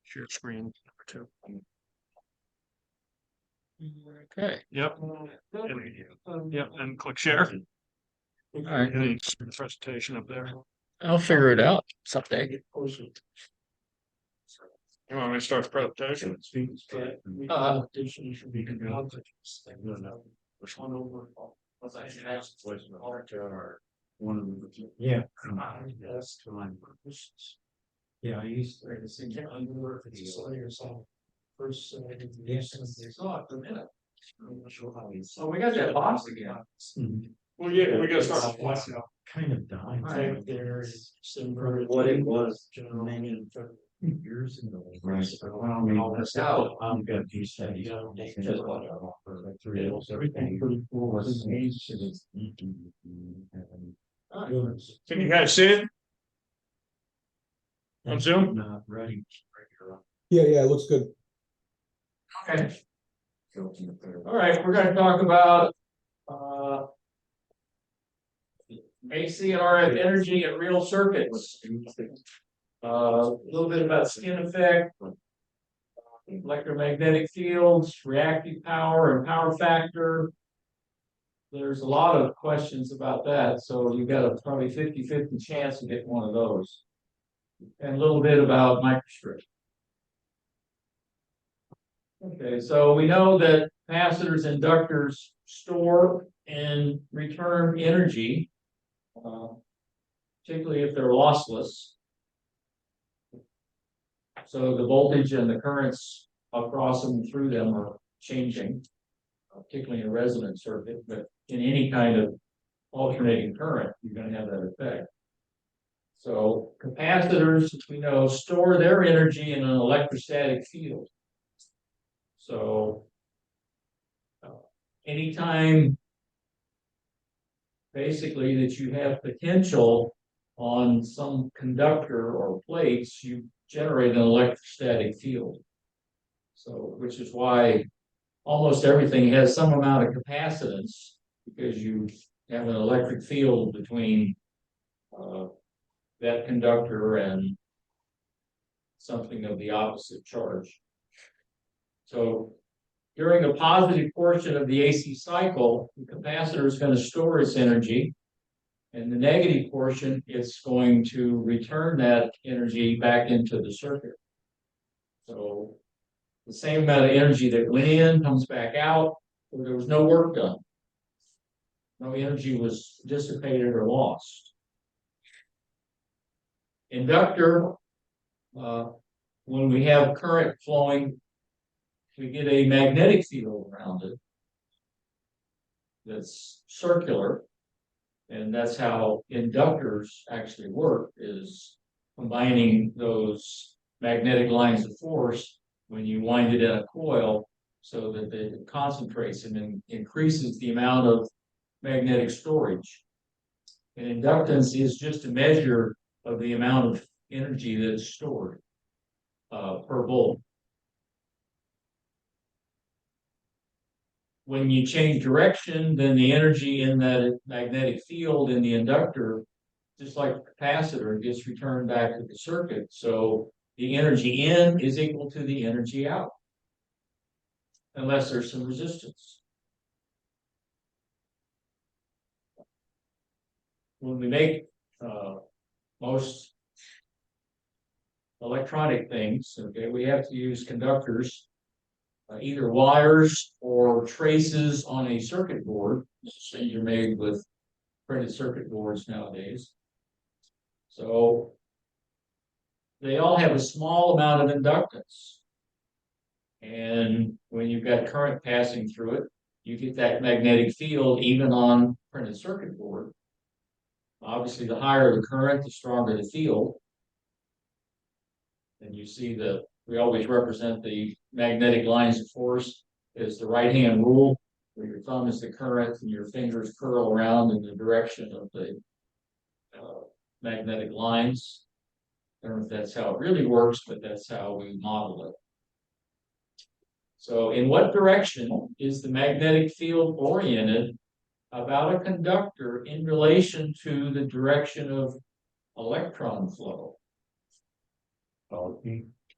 Share screen number 2. Okay. Yep. Yep, and click share. All right. Any presentation up there. I'll figure it out someday. You want me to start the presentation? Which one over? Yeah. Yeah, I used to see under yourself. First, for a minute. So we got that box again. Well, yeah, we got to start. Kind of died. Right there is For what it was many years ago. Right. I mean, all this out. I'm good. You said, you know, just what I offer, like 3 days, everything. Was amazing. Can you guys see it on Zoom? Not ready. Yeah, it looks good. Okay. All right, we're going to talk about AC and RF energy and real circuits. A little bit about skin effect, electromagnetic fields, reactive power, and power factor. There's a lot of questions about that, so you've got a probably 50-50 chance to get one of those. And a little bit about microstrip. Okay, so we know that capacitors, inductors store and return energy, particularly if they're lossless. So the voltage and the currents across and through them are changing, particularly in a resonant circuit, but in any kind of alternating current, you're going to have that effect. So capacitors, we know, store their energy in an electrostatic field. So anytime basically that you have potential on some conductor or plates, you generate an electrostatic field. So, which is why almost everything has some amount of capacitance, because you have an electric field between that conductor and something of the opposite charge. So during the positive portion of the AC cycle, the capacitor is going to store its energy, and the negative portion, it's going to return that energy back into the circuit. So the same amount of energy that went in comes back out, so there was no work done. No energy was dissipated or lost. Inductor, when we have current flowing, we get a magnetic field around it that's circular, and that's how inductors actually work, is combining those magnetic lines of force when you wind it in a coil so that it concentrates and increases the amount of magnetic storage. And inductance is just a measure of the amount of energy that is stored per volt. When you change direction, then the energy in that magnetic field in the inductor, just like the capacitor, gets returned back to the circuit. So the energy in is equal to the energy out, unless there's some resistance. When we make most electronic things, okay, we have to use conductors, either wires or traces on a circuit board. Things are made with printed circuit boards nowadays. So they all have a small amount of inductance. And when you've got current passing through it, you get that magnetic field even on printed circuit board. Obviously, the higher the current, the stronger the field. And you see we always represent the magnetic lines of force as the right-hand rule, where your thumb is the current and your fingers curl around in the direction of the magnetic lines. I don't know if that's how it really works, but that's how we model it. So in what direction is the magnetic field oriented about a conductor in relation to the direction of electron flow?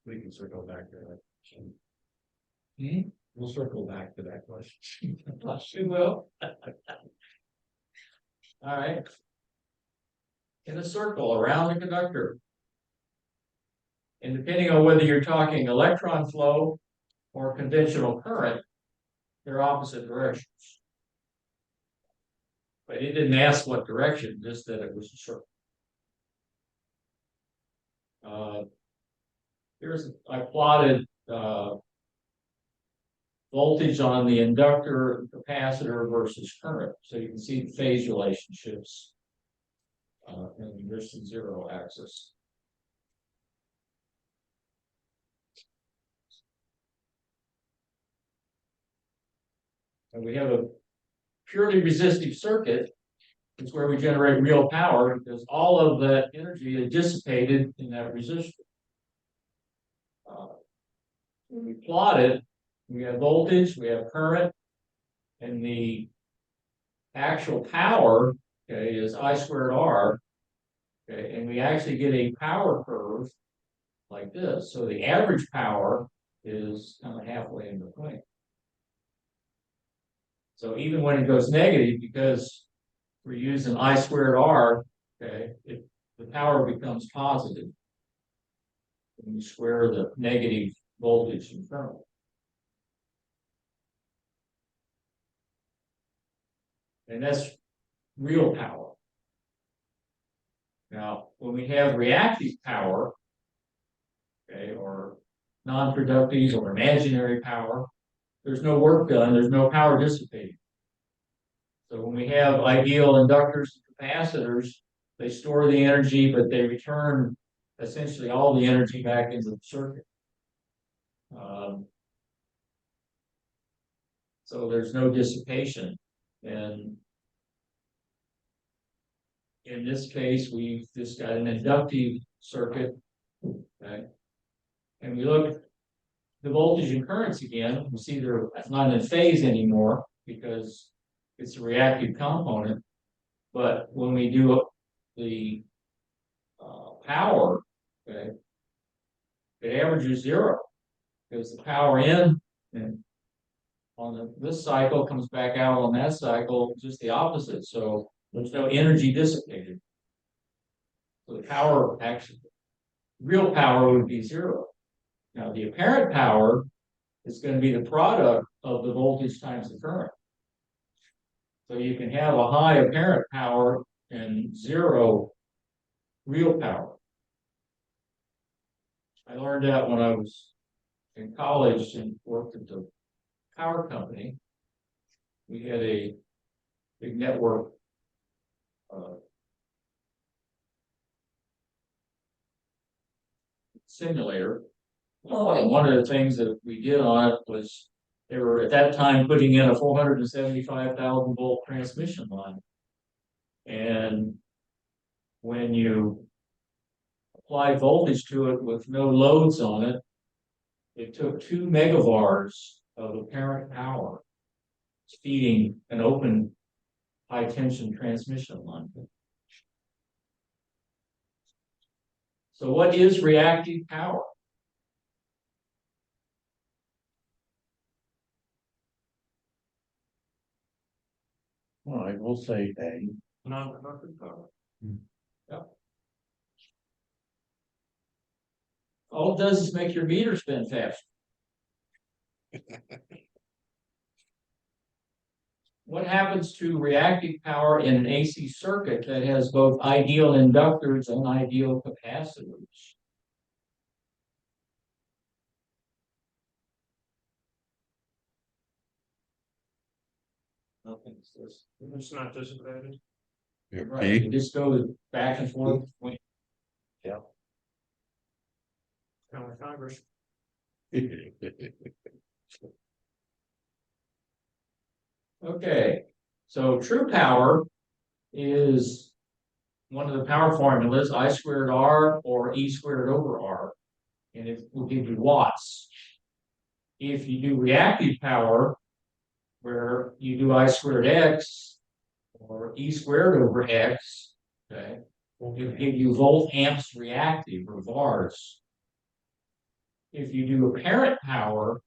We can circle back to that. question. Hmm? We'll circle back to that question. We will. All right. In a circle around the conductor. And depending on whether you're talking electron flow or conventional current, they're opposite directions. But it didn't ask what direction, just that it was a circle. I plotted voltage on the inductor, capacitor versus current, so you can see the phase relationships in this zero axis. And we have a purely resistive circuit. It's where we generate real power because all of that energy is dissipated in that resistor. When we plot it, we have voltage, we have current, and the actual power, okay, is I squared R. Okay, and we actually get a power curve like this. So the average power is kind of halfway in between. So even when it goes negative, because we're using I squared R, okay, the power becomes positive when you square the negative voltage and current. And that's real power. Now, when we have reactive power, okay, or non-productive or imaginary power, there's no work done, there's no power dissipated. So when we have ideal inductors and capacitors, they store the energy, but they return essentially all the energy back into the circuit. So there's no dissipation. And in this case, we've just got an inductive circuit, okay? And we look at the voltage and currents again, we see they're not in phase anymore because it's a reactive component. But when we do the power, okay, it averages zero because the power in and on this cycle comes back out on that cycle, just the opposite. So there's no energy dissipated. So the power actually, real power would be zero. Now the apparent power is going to be the product of the voltage times the current. So you can have a high apparent power and zero real power. I learned that when I was in college and worked at the power company. We had a big network simulator. And one of the things that we did on it was they were at that time putting in a 475,000 volt transmission line. And when you apply voltage to it with no loads on it, it took 2 megavars of apparent power feeding an open high tension transmission line. So what is reactive power? Well, I will say A. Non-conductive power. Yep. All it does is make your meter spin faster. What happens to reactive power in an AC circuit that has both ideal inductors and ideal capacitors? Nothing's this. It's not dissipated. Right, you just go back and forth. Yeah. Kind of like Congress. Okay, so true power is one of the power formulas, I squared R or E squared over R, and it will give you watts. If you do reactive power, where you do I squared X or E squared over X, okay, will give you volt amps reactive or VARs. if you do apparent power,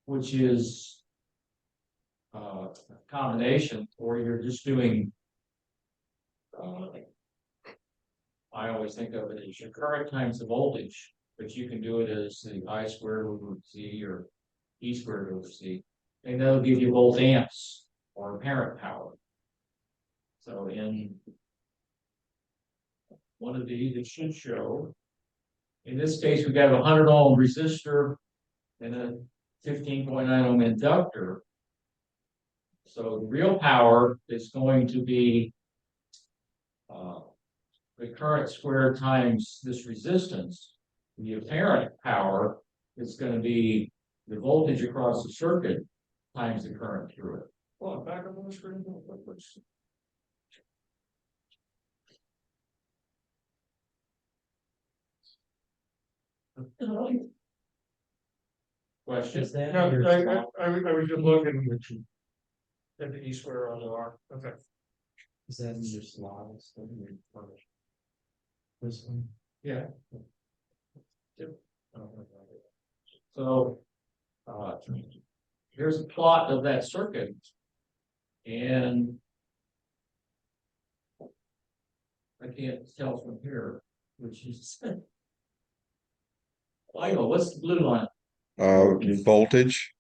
which is a combination, or you're just doing I always think of it as your current times the voltage, but you can do it as the I squared over Z or E squared over Z. And that'll give you volt amps or apparent power. So in one of these, it should show. In this case, we've got a 100 ohm resistor and a 15.9 ohm inductor. So the real power is going to be the current squared times this resistance. The apparent power is going to be the voltage across the circuit times the current through it. Well, back up on the screen. Question? Is that? No, your I was just looking at the E square on the R, okay. Is that in your slides? This one? Yeah. Oh, So here's a plot of that circuit. And I can't tell from here, which is Michael, what's the blue line? Voltage,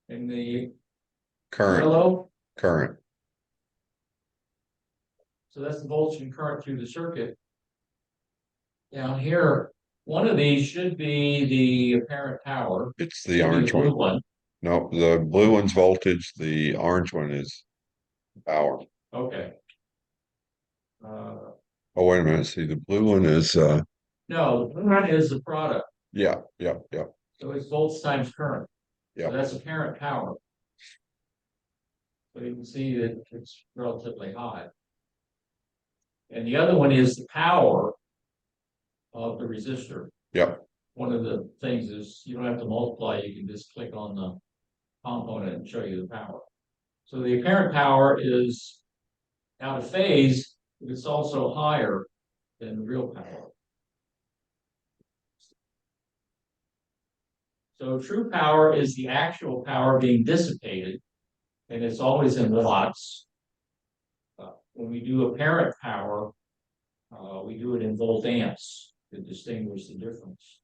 And the current, yellow? current. So that's the voltage and current through the circuit. Down here, one of these should be the apparent power. It's Should the be orange blue one. No, the blue one's voltage, the orange one is power. Okay. Oh, wait a minute. See, the blue one is, No, the blue one is the product. yeah. So it's volts times current. So Yeah. that's apparent power. So you can see that it's relatively high. And the other one is the power of the resistor. Yep. One of the things is you don't have to multiply, you can just click on the component and show you the power. So the apparent power is out of phase, but it's also higher than the real power. So true power is the actual power being dissipated, and it's always in watts. When we do apparent power, we do it in volt amps to distinguish the difference.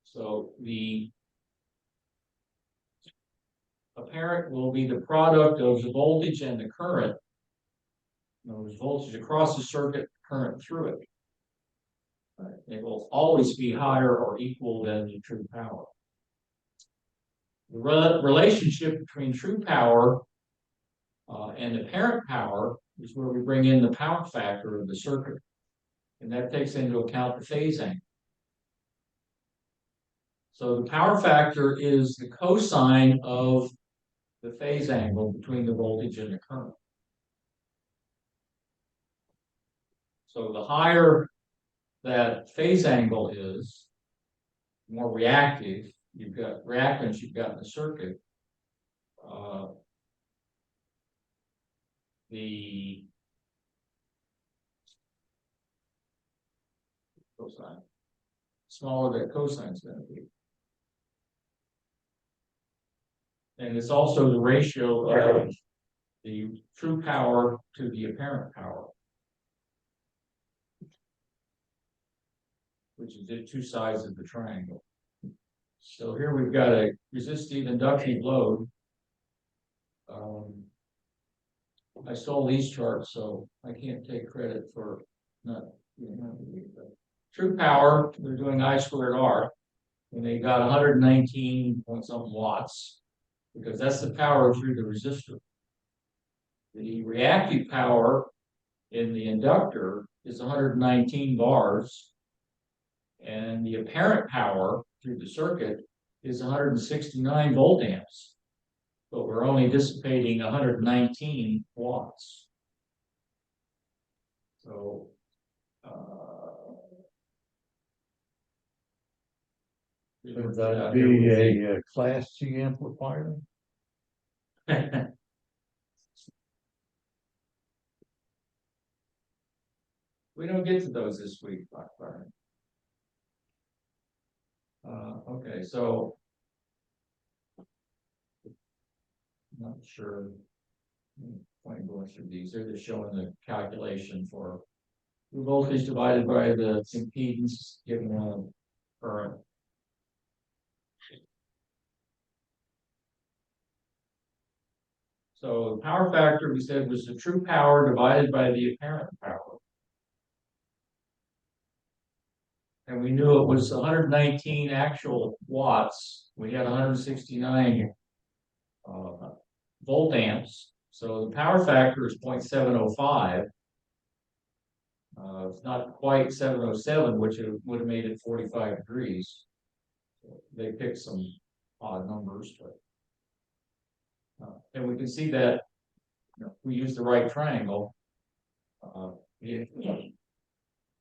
So the apparent will be the product of the voltage and the current. There's voltage across the circuit, current through it. It will always be higher or equal than the true power. The relationship between true power and apparent power is where we bring in the power factor of the circuit. And that takes into account the phase angle. So the power factor is the cosine of the phase angle between the voltage and the current. So the higher that phase angle is, more reactive you've got, reactance you've got in the circuit, the cosine, smaller that cosine is going to be. And it's also the ratio of the true power to the apparent power, which is the two sides of the triangle. So here we've got a resistive inductive load. I stole these charts, so I can't take credit for not. True power, they're doing I squared R, and they got 119 point something watts, because that's the power through the resistor. The reactive power in the inductor is 119 bars, and the apparent power through the circuit is 169 volt amps, but we're only dissipating 119 watts. So Would that be a class C amplifier? We don't get to those this week, Byron. Okay, so. Not sure. Point going through these, they're just showing the calculation for the voltage divided by the impedance given a current. So the power factor we said was the true power divided by the apparent power. And we knew it was 119 actual watts. We had 169 volt amps. So the power factor is 0.705. It's not quite 707, which it would have made it 45 degrees. They picked some odd numbers, but and we can see that if we use the right triangle.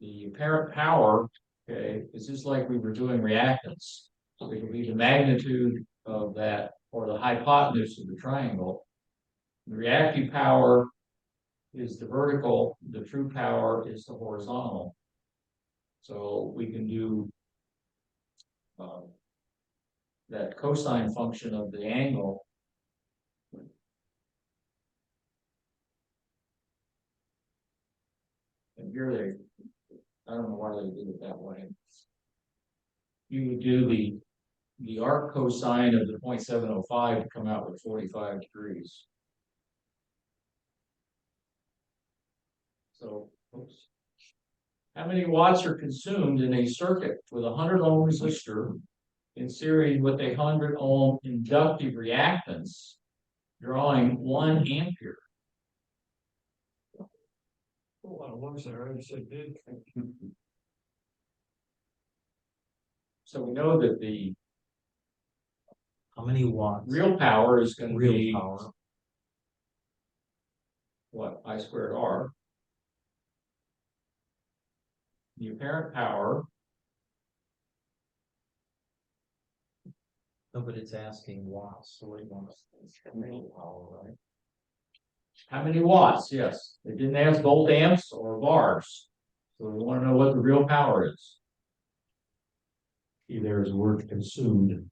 The apparent power, okay, is just like we were doing reactance. So it will be the magnitude of that, or the hypotenuse of the triangle. The reactive power is the vertical, the true power is the horizontal. So we can do that cosine function of the angle. And here I don't know why they did it that way. You would do the arc cosine of the 0.705 to come out with 45 degrees. So, oops. How many watts are consumed in a circuit with a 100 ohm resistor in series with a 100 ohm inductive reactance drawing 1 ampere? A lot of ones there, I just said big. So we know that the How many watts? real power is going to Real be power. what? I squared R. The apparent power. No, but it's asking watts, so it wants real power, right? How many watts? Yes. They didn't ask volt amps or bars. So we want to know what the real power is. There's the word consumed.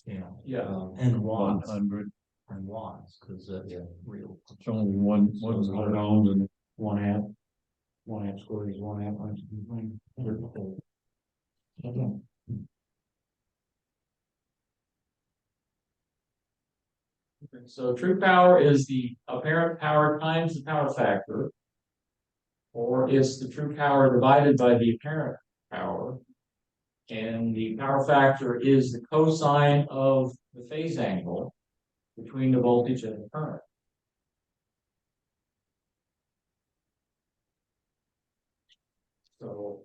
Yeah. Yeah. And watts. 100. And watts, because that's real. It's only one's 100 ohms and 1 amp. 1 amp squared is 1 amp. So true power is the apparent power times the power factor, or it's the true power divided by the apparent power. And the power factor is the cosine of the phase angle between the voltage and the current. So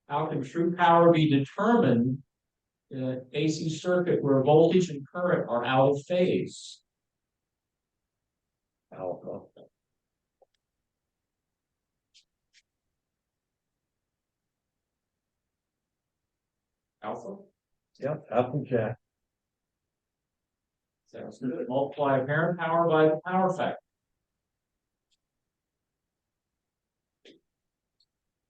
how can true power be determined in an AC circuit where voltage and current are out of phase? alpha. Alpha? Yep, alpha jack. Sounds good. Multiply apparent power by the power factor.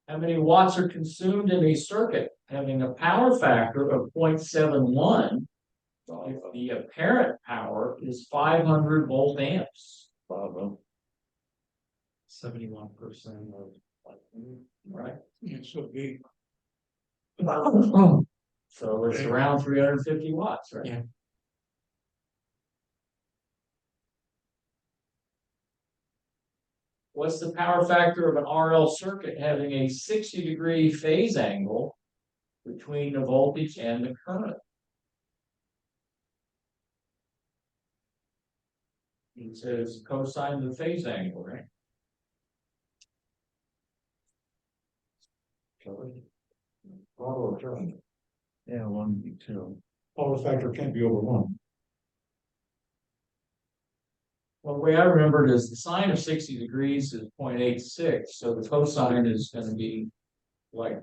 How many watts are consumed in a circuit having a power factor of 0.71 if the apparent power is 500 volt amps? 71% of. Right. It's so big. So it's around 350 watts, right? Yeah. What's the power factor of an RL circuit having a 60-degree phase angle between the voltage and the current? It says cosine of the phase angle, right? Yeah, 1 Power factor can't be over 1. Well, the way I remember it is the sine of 60 degrees is 0.86, so the cosine is going to be like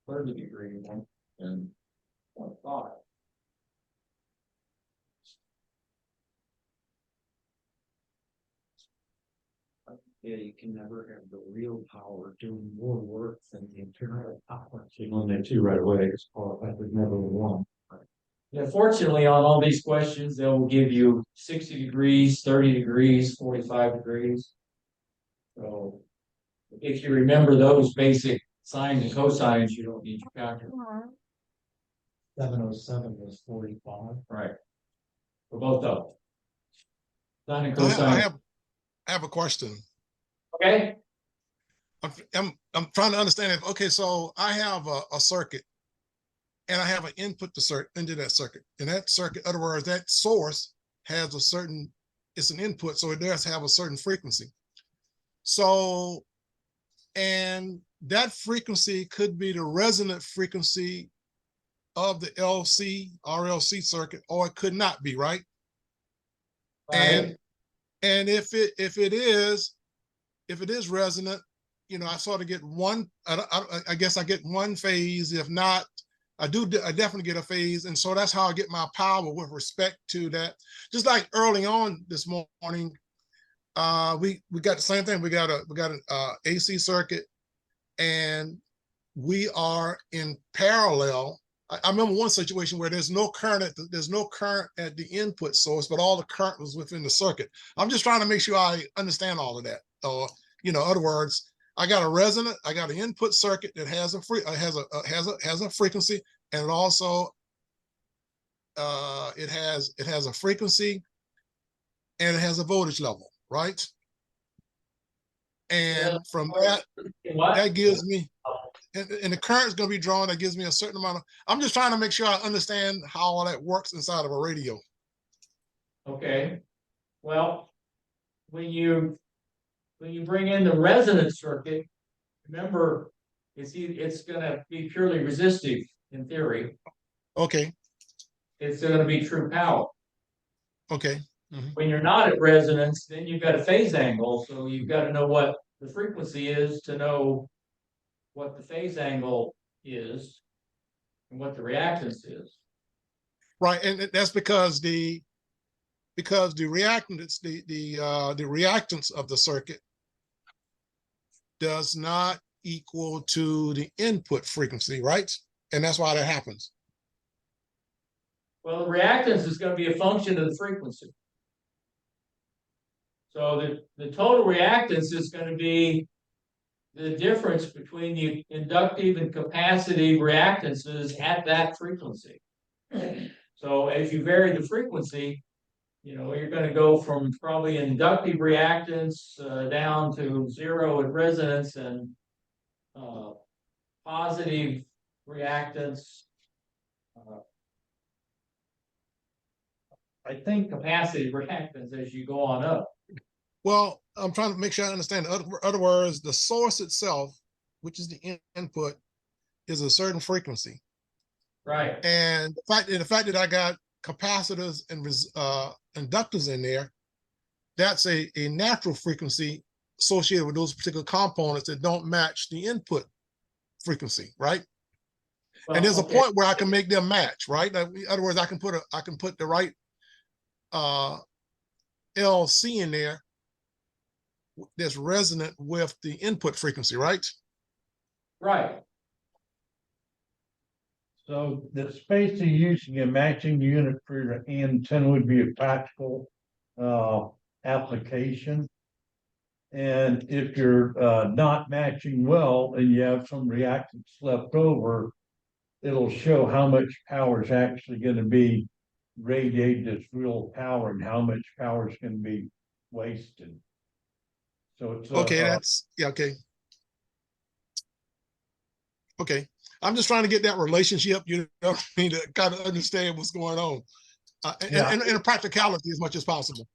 30 degrees and 0.5. Yeah, you can never have the real power doing more work than the internal power. So you eliminate two right away, it's qualified, but never one. Yeah, fortunately, on all these questions, they'll give you 60 degrees, 30 degrees, 45 degrees. So if you remember those basic sines and cosines, you don't need your calculator. 707 was 45. Right. For both of them. Sine and I have, I cosine. have, I have a question. Okay, I'm trying to understand if, okay, so I have a circuit and I have an input to into that circuit. And that circuit, in other words, that source has a certain, it's an input, so it does have a certain frequency. So, and that frequency could be the resonant frequency of the RLC circuit, or it could not be, right? right. And if it is resonant, you know, I sort of get one, I guess I get one phase. If not, I definitely get a phase. And so that's how I get my power with respect to that. Just like early on this morning, we got the same thing. We got an AC circuit, and we are in parallel. I remember one situation where there's no current at the input source, but all the current was within the circuit. I'm just trying to make sure I understand all of that. Or, you know, in other words, I got an input circuit that has a frequency, and it also it has a frequency, and it has a voltage level, right? And from that, that gives me, and the current is going to be drawn, that gives me a certain amount of, I'm just trying to make sure I understand how all that works inside of a radio. Okay, well, when you bring in the resonance circuit, remember, it's gonna be purely resistive in theory. Okay, It's gonna be true power. okay. When you're not at resonance, then you've got a phase angle, so you've got to know what the frequency is to know what the phase angle is and what the reactance is. Right, and that's because the reactance, the reactance of the circuit does not equal to the input frequency, right? And that's why that happens. Well, the reactance is going to be a function of the frequency. So the total reactance is going to be the difference between the inductive and capacitive reactances at that frequency. So as you vary the frequency, you know, you're going to go from probably inductive reactance down to 0 at resonance, and positive reactance, I think capacitive reactance as you go on up. Well, I'm trying to make sure I understand. In other words, the source itself, which is the input, is a certain frequency. Right. And the fact that I got capacitors and inductors in there, that's a natural frequency associated with those particular components that don't match the input frequency, right? Well, and there's okay. a point where I can make them match, right? In other words, I can put the right LC in there that's resonant with the input frequency, right? Right. so. The space of using a matching unit for your antenna would be a practical application. And if you're not matching well and you have some reactance left over, it'll show how much power is actually going to be radiated as real power and how much power is going to be wasted. So it's Okay, that's yeah, okay. Okay. I'm just trying to get that relationship, you know, I mean, to kind of understand what's going on. And a practicality as much as possible.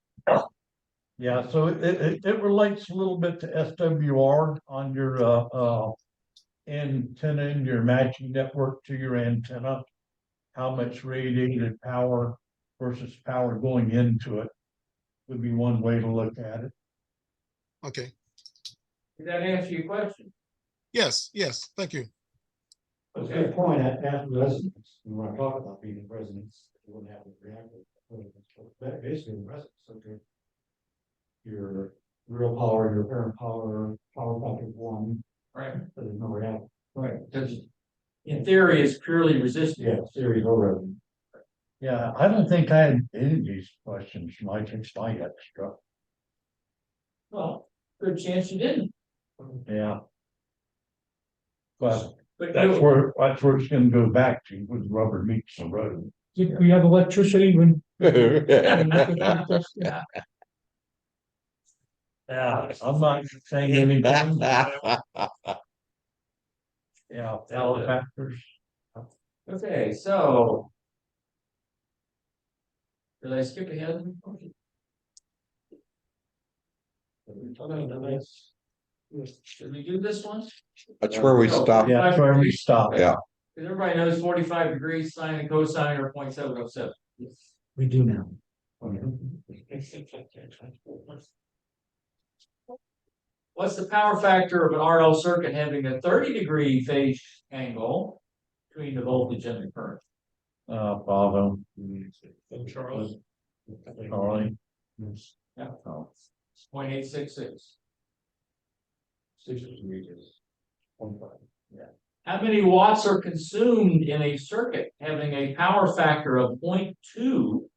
yeah, so it relates a little bit to SWR on your antenna and your matching network to your antenna. How much radiated power versus power going into it would be one way to look at it. Okay. Did that answer your question? Yes, thank you. That's a good point. At resonance, we want to talk about being in resonance, you wouldn't have to react with basically resonance. So your real power, your apparent power, power factor of one, right, so there's no reaction. right, because in theory, it's purely resistive. Yeah, series over. Yeah, I don't think I had any of these questions, Mike, it's my extra, Well, good chance you didn't. yeah. But But that's where it's gonna go back to, when rubber meets the road. We have electricity when. Yeah. Yeah, I'm not saying anything. Yeah, power factors. Okay, so. Did I skip ahead? Should we do this one? That's where we stop. Yeah, that's where we stop. Yeah. Because everybody knows 45 degrees sine and cosine are 0.707. We do now. What's the power factor of an RL circuit having a 30-degree phase angle between the voltage and the current? Bravo. Charles. Charlie. Yeah. 0.866. How many watts are consumed in a circuit having a power factor of 0.2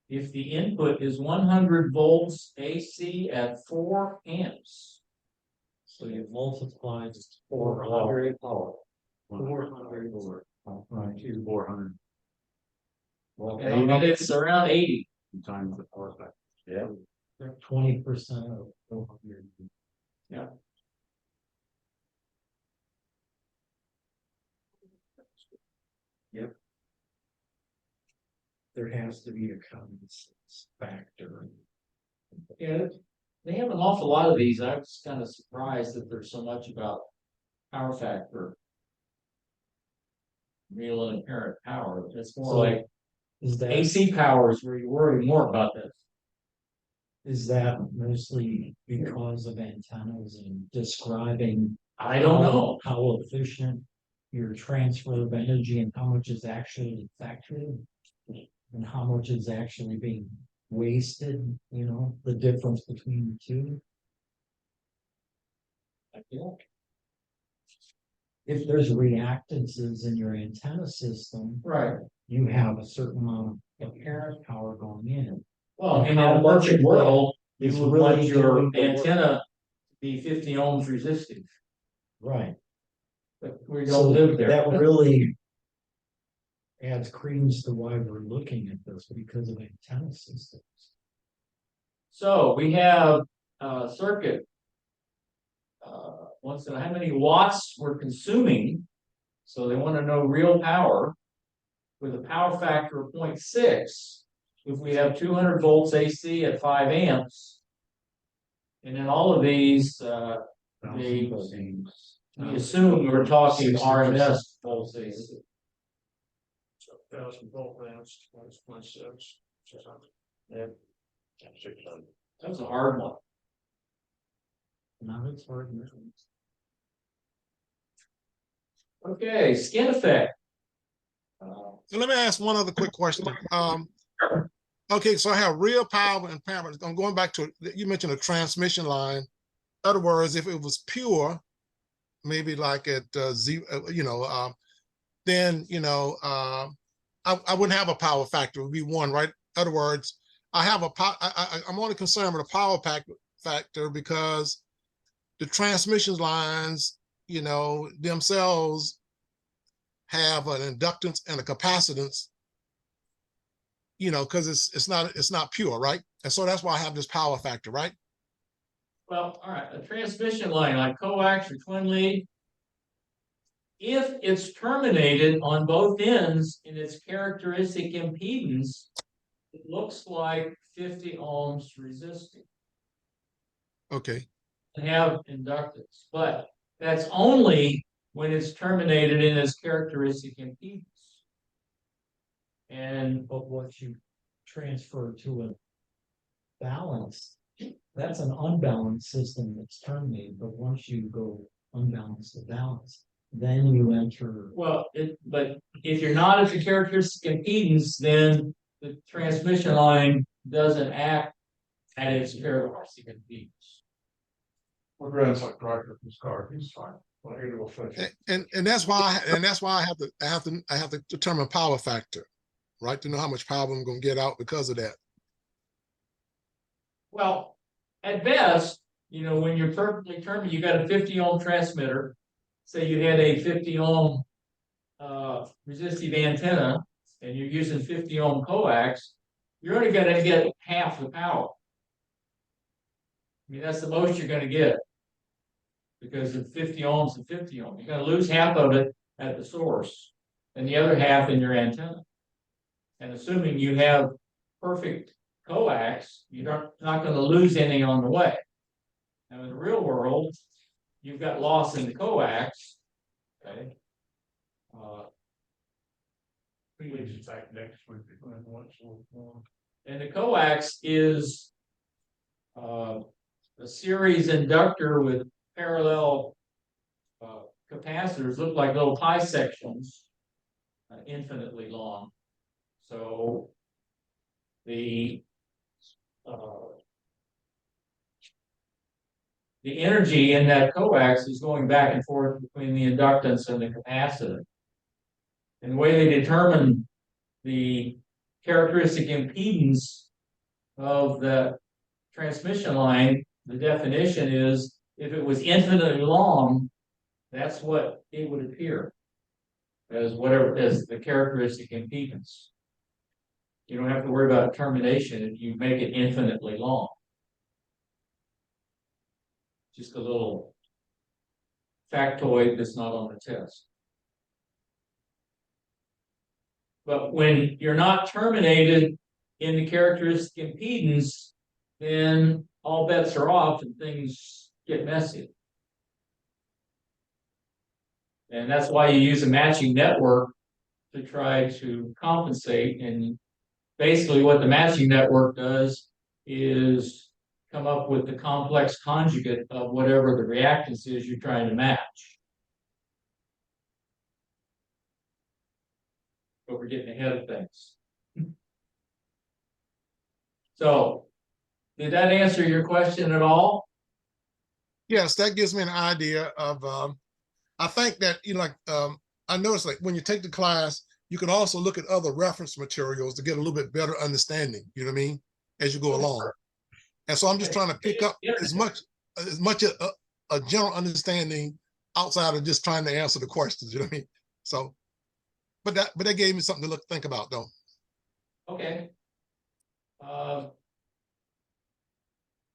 if the input is 100 volts AC at 4 amps? So you multiply 400 power. 400 right, 400. Well, And it's around 80. times the power factor. Yeah. 20% of 400. Yeah. Yep. There has to be a common sense factor. Yeah, they have an awful lot of these. I was kind of surprised that there's so much about power factor. Real and apparent power. It's more So, like Is that, AC power is where you worry more about this. is that mostly because of antennas and describing I don't know. how efficient your transfer of energy and how much is actually effective? And how much is actually being wasted, you know, the difference between the two? If there's reactances in your antenna system, Right. you have a certain amount of apparent power going in. Well, in How a much perfect of that world, you is would really want your doing the work? antenna to be 50 ohms resistive, Right. but we So don't live there. that really adds credence to why we're looking at this because of antenna systems. So we have a circuit. Wants to know how many watts we're consuming. So they want to know real power with a power factor of 0.6. If we have 200 volts AC at 5 amps, and in all of these, we assume we're talking RMS volts AC. 1,000 volt amps, 1.6. Yeah. That's a hard one. Now it's hard. Okay, skin effect. So let me ask one other quick question. Okay, so I have real power and power. I'm going back to, you mentioned a transmission line. In other words, if it was pure, maybe like at zero, then, I wouldn't have a power factor. It would be one, right? In other words, I'm only concerned with a power factor because the transmission lines, themselves have an inductance and a capacitance, because it's not pure, right? And so that's why I have this power factor, right? Well, all right, a transmission line like coax or twin lead, if it's terminated on both ends in its characteristic impedance, it looks like 50 ohms resisting. Okay. And have inductance, but that's only when it's terminated in its characteristic impedance. And But what you transfer to a balance, that's an unbalanced system that's terminated, but once you go unbalanced to balance, then you enter. well, but if you're not at the characteristic impedance, then the transmission line doesn't act at its characteristic impedance. My grandson drives his car, he's fine. When I get to a finish. And that's why, I have to determine power factor, right? To know how much power I'm gonna get out because of that. Well, at best, when you're perfectly determined, you got a 50 ohm transmitter. Say you had a 50 ohm resistive antenna and you're using 50 ohm coax, you're only going to get half the power. I mean, that's the most you're going to get because of 50 ohms and 50 ohms. You're going to lose half of it at the source and the other half in your antenna. And assuming you have perfect coax, you're not going to lose any on the way. Now, in the real world, you've got loss in the coax. Okay. Please, back next week. And the coax is a series inductor with parallel capacitors, look like little pi sections, infinitely long. So the energy in that coax is going back and forth between the inductance and the capacitor. And the way they determine the characteristic impedance of the transmission line, the definition is if it was infinitely long, that's what it would appear as the characteristic impedance. You don't have to worry about termination if you make it infinitely long. Just a little factoid that's not on the test. But when you're not terminated in the characteristic impedance, then all bets are off and things get messy. And that's why you use a matching network to try to compensate. And basically what the matching network does is come up with the complex conjugate of whatever the reactance is you're trying to match. But we're getting ahead of things. So, did that answer your question at all? Yes, that gives me an idea of, I think that, I noticed like when you take the class, you can also look at other reference materials to get a little bit better understanding, you know what I mean, as you go along. And so I'm just trying to pick up as much a general understanding outside of just trying to answer the questions, you know what I mean? So, but that gave me something to think about though. Okay.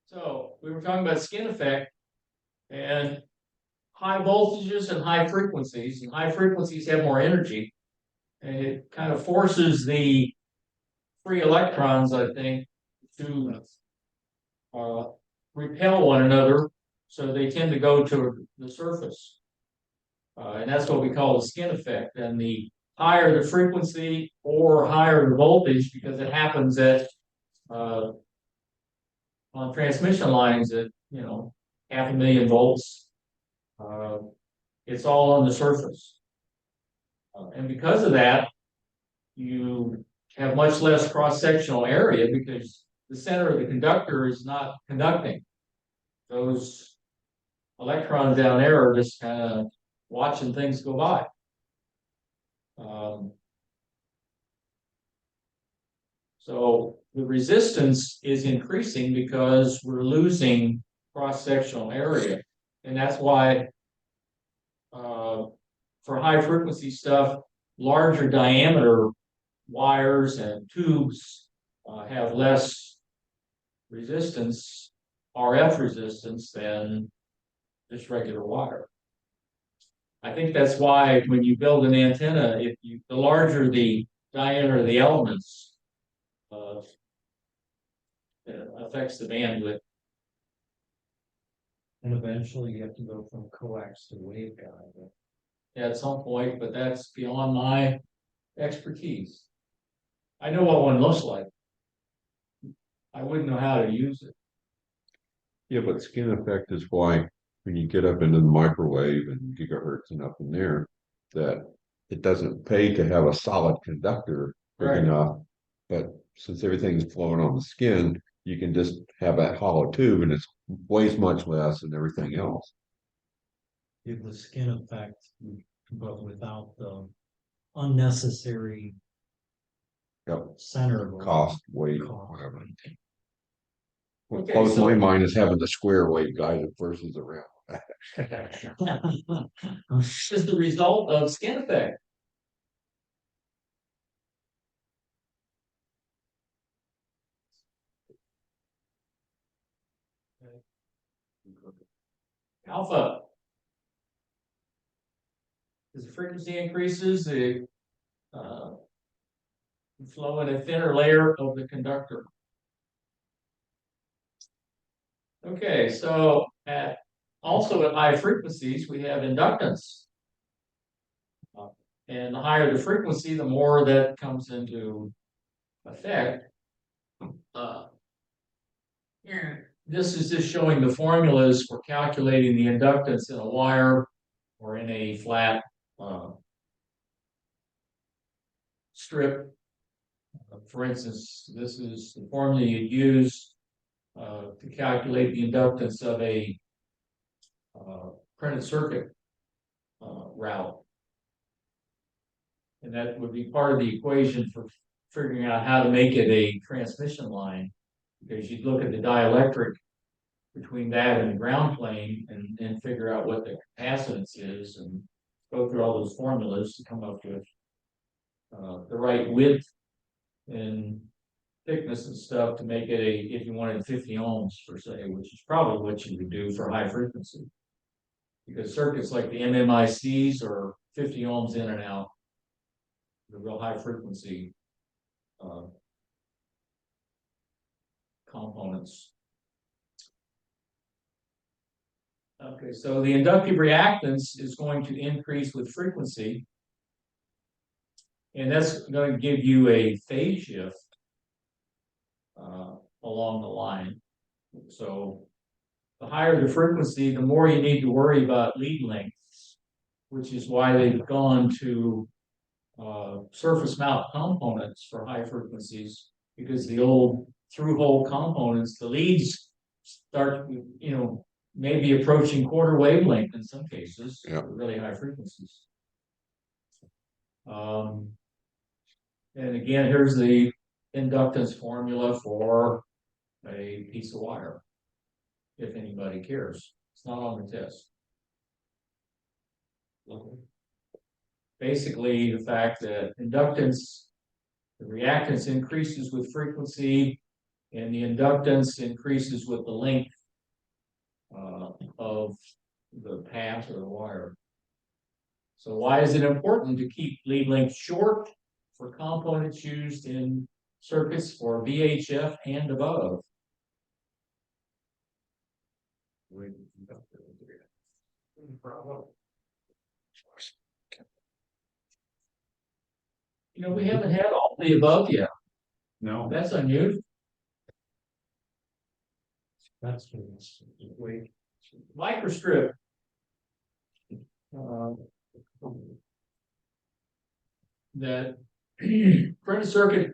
So we were talking about skin effect and high voltages and high frequencies, and high frequencies have more energy, and it kind of forces the free electrons, I think, to repel one another, so they tend to go to the surface. And that's what we call the skin effect. And the higher the frequency or higher the voltage, because it happens at on transmission lines at 500,000 volts, it's all on the surface. And because of that, you have much less cross-sectional area because the center of the conductor is not conducting. Those electrons down there are just kind of watching things go by. So the resistance is increasing because we're losing cross-sectional area. And that's why for high frequency stuff, larger diameter wires and tubes have less resistance, RF resistance, than just regular wire. I think that's why when you build an antenna, the larger the diameter of the elements, it affects the bandwidth. And eventually you have to go from coax to waveguide. At some point, but that's beyond my expertise. I know what one looks like. I wouldn't know how to use it. Yeah, but skin effect is why when you get up into the microwave and gigahertz and up in there, that it doesn't pay to have a solid conductor big Right. enough. But since everything's flowing on the skin, you can just have a hollow tube and it weighs much less than everything else. Give the skin effect, but without the unnecessary Yep, center. cost, weight, Cost. whatever. What Okay, blows so- my mind is having the square weight guide versus the round. This is the result of skin effect. Alpha. As the frequency increases, the flow in a thinner layer of the conductor. Okay, so also at high frequencies, we have inductance. And the higher the frequency, the more that comes into effect. This is just showing the formulas for calculating the inductance in a wire or in a flat strip. For instance, this is the formula you'd use to calculate the inductance of a printed circuit route. And that would be part of the equation for figuring out how to make it a transmission line. Because you'd look at the dielectric between that and the ground plane and figure out what the capacitance is and go through all those formulas to come up with the right width and thickness and stuff to make it if you wanted 50 ohms per se, which is probably what you would do for high frequency. Because circuits like the MMICs are 50 ohms in and out, the real high frequency components. Okay, so the inductive reactance is going to increase with frequency. And that's going to give you a phase shift along the line. So the higher the frequency, the more you need to worry about lead lengths, which is why they've gone to surface mount components for high frequencies, because the old through-hole components, the leads start, maybe approaching quarter wavelength in some cases, Yeah. for really high frequencies. And again, here's the inductance formula for a piece of wire, if anybody cares. It's not on the test. Basically, the fact that inductance, the reactance increases with frequency, and the inductance increases with the length of the path or the wire. So why is it important to keep lead length short for components used in circuits for VHF and above? We haven't had all the above yet. No. That's unusual. That's Wait. Microstrip. That printed circuit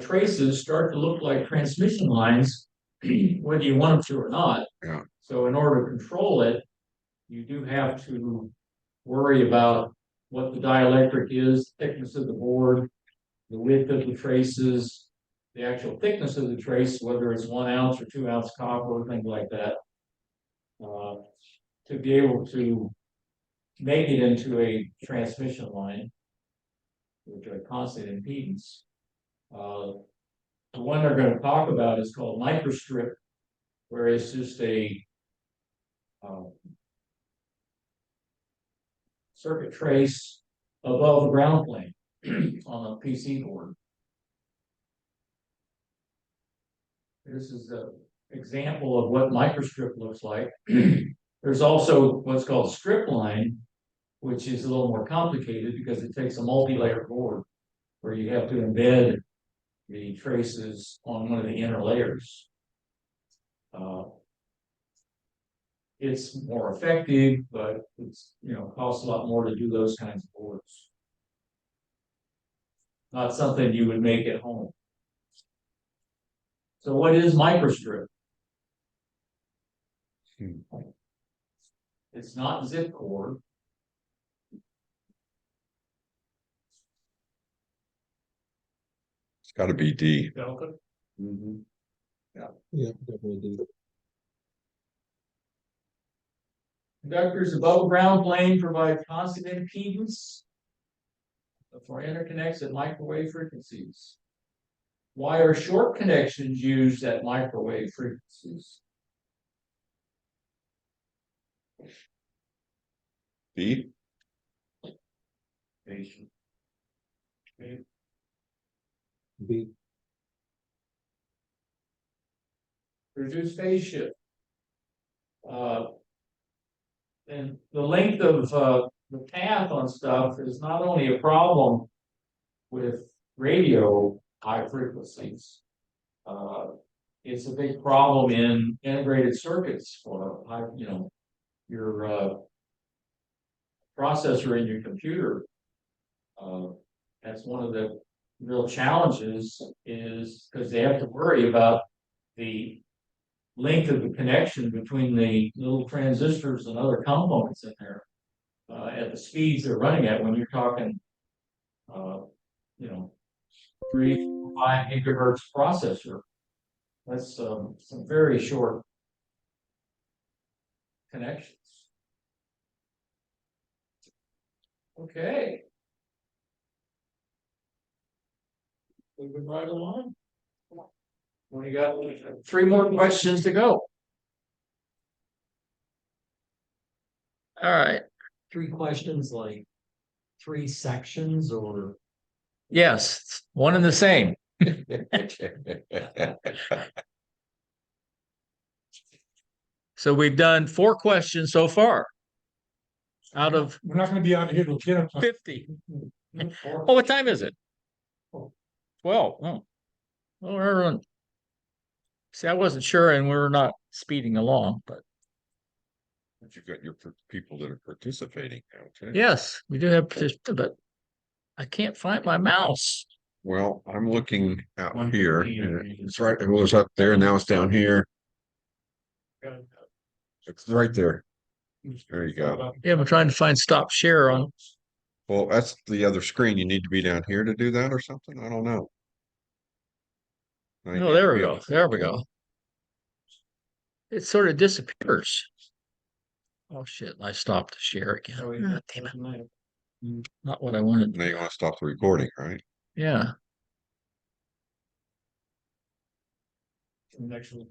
traces start to look like transmission lines, whether you want them to or not. Yeah. So in order to control it, you do have to worry about what the dielectric is, thickness of the board, the width of the traces, the actual thickness of the trace, whether it's 1 ounce or 2 ounce copper, things like that, to be able to make it into a transmission line, which are constant impedance. The one they're going to talk about is called microstrip, where it's just a circuit trace above the ground plane on a PC board. This is an example of what microstrip looks like. There's also what's called strip line, which is a little more complicated because it takes a multi-layer board where you have to embed the traces on one of the inner layers. It's more effective, but it's costs a lot more to do those kinds of boards. Not something you would make at home. So what is microstrip? Hmm. It's not zip cord. It's gotta be D. Delta. Yeah, definitely do. Conductors above ground plane provide constant impedance for interconnects at microwave frequencies. Why are short connections used at microwave frequencies? B. B. Reduce phase shift. And the length of the path on stuff is not only a problem with radio high frequencies. It's a big problem in integrated circuits for high, your processor in your computer. That's one of the real challenges is because they have to worry about the length of the connection between the little transistors and other components in there at the speeds they're running at when you're talking, 3, 5 gigahertz processor. That's some very short connections. Okay. Moving right along. We got 3 more questions to go. All right. 3 questions, like 3 sections, or Yes, it's one and the same. So we've done 4 questions so far out of We're not gonna be out here till 10 o'clock. 50. Oh, what time is it? 12. Oh. Well, we're on. See, I wasn't sure, and we're not speeding along, but But you've got your people that are participating now, too. yes, we do have, but I can't find my mouse. Well, I'm looking out here, and it's right, it was up there, now it's down here. It's right there. There you go. Yeah, I'm trying to find stop share on. Well, that's the other screen. You need to be down here to do that or something? I don't know. Oh, there we go. There we go. It sort of disappears. Oh shit! I stopped the share again. Ah, damn it! Not what I wanted. Now you want to stop the recording, right? Yeah. Next one.